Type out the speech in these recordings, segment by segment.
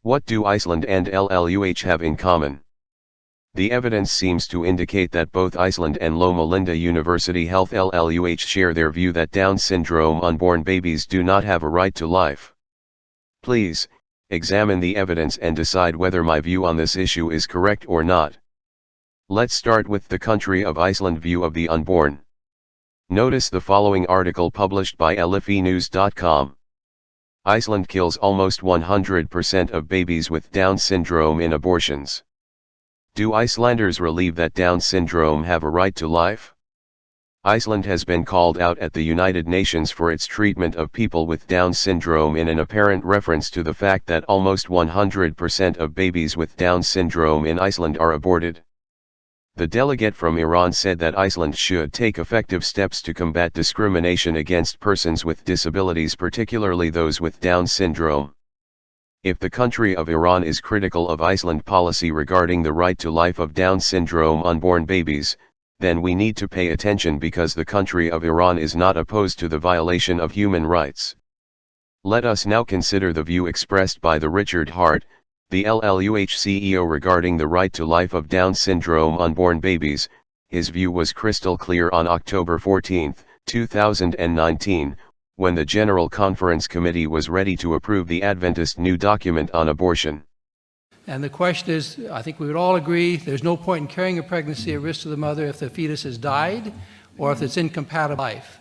What do Iceland and LLUH have in common? The evidence seems to indicate that both Iceland and Loma Linda University Health LLUH share their view that Down syndrome unborn babies do not have a right to life. Please, examine the evidence and decide whether my view on this issue is correct or not. Let's start with the country of Iceland view of the unborn. Notice the following article published by LLUH.com. Iceland kills almost 100% of babies with Down syndrome in abortions. Do Icelanders believe that Down syndrome have a right to life? Iceland has been called out at the United Nations for its treatment of people with Down syndrome in an apparent reference to the fact that almost 100% of babies with Down syndrome in Iceland are aborted. The delegate from Iran said that Iceland should take effective steps to combat discrimination against persons with disabilities, particularly those with Down syndrome. If the country of Iran is critical of Iceland policy regarding the right to life of Down syndrome unborn babies, then we need to pay attention, because the country of Iran is not opposed to the violation of human rights. Let us now consider the view expressed by the Richard Hart, the LLUH CEO, regarding the right to life of Down syndrome unborn babies. His view was crystal clear on October 14, 2019, when the General Conference Committee was ready to approve the Adventist new document on abortion. And the question is, I think we would all agree, there's no point in carrying a pregnancy at risk to the mother if the fetus has died or if it's incompatible with life.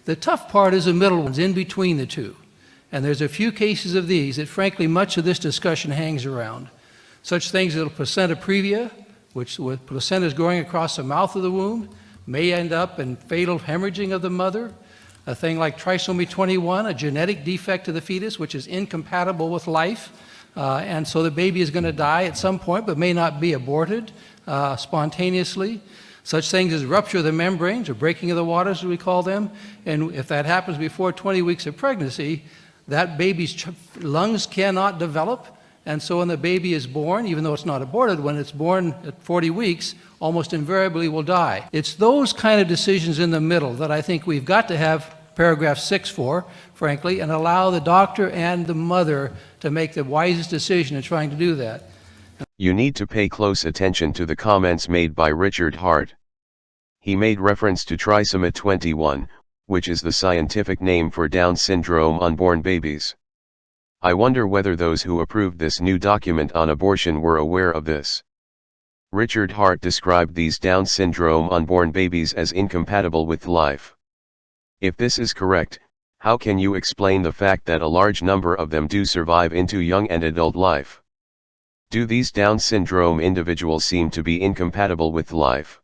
The tough part is the middle ones, in between the two. And there's a few cases of these that frankly much of this discussion hangs around. Such things as placenta previa, which with placentas growing across the mouth of the womb, may end up in fatal hemorrhaging of the mother. A thing like trisomy 21, a genetic defect of the fetus which is incompatible with life, and so the baby is going to die at some point but may not be aborted spontaneously. Such things as rupture of the membranes, or breaking of the waters as we call them, and if that happens before 20 weeks of pregnancy, that baby's lungs cannot develop, and so when the baby is born, even though it's not aborted, when it's born at 40 weeks, almost invariably will die. It's those kind of decisions in the middle that I think we've got to have paragraph 6 for, frankly, and allow the doctor and the mother to make the wisest decision in trying to do that. You need to pay close attention to the comments made by Richard Hart. He made reference to trisomy 21, which is the scientific name for Down syndrome unborn babies. I wonder whether those who approved this new document on abortion were aware of this. Richard Hart described these Down syndrome unborn babies as incompatible with life. If this is correct, how can you explain the fact that a large number of them do survive into young and adult life? Do these Down syndrome individuals seem to be incompatible with life?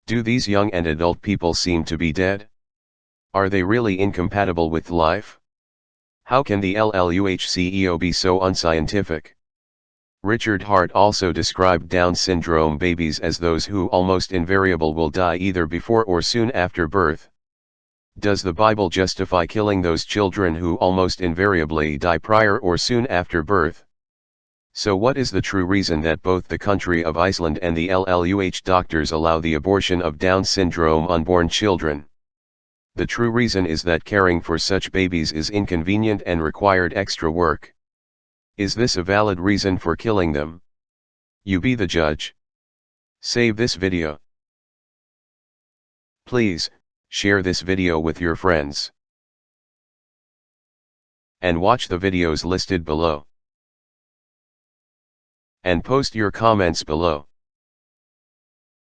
Do these young and adult people seem to be dead? Are they really incompatible with life? How can the LLUH CEO be so unscientific? Richard Hart also described Down syndrome babies as those who almost invariably will die either before or soon after birth. Does the Bible justify killing those children who almost invariably die prior or soon after birth? So what is the true reason that both the country of Iceland and the LLUH doctors allow the abortion of Down syndrome unborn children? The true reason is that caring for such babies is inconvenient and required extra work. Is this a valid reason for killing them? You be the judge. Save this video. Please, share this video with your friends. And watch the videos listed below. And post your comments below.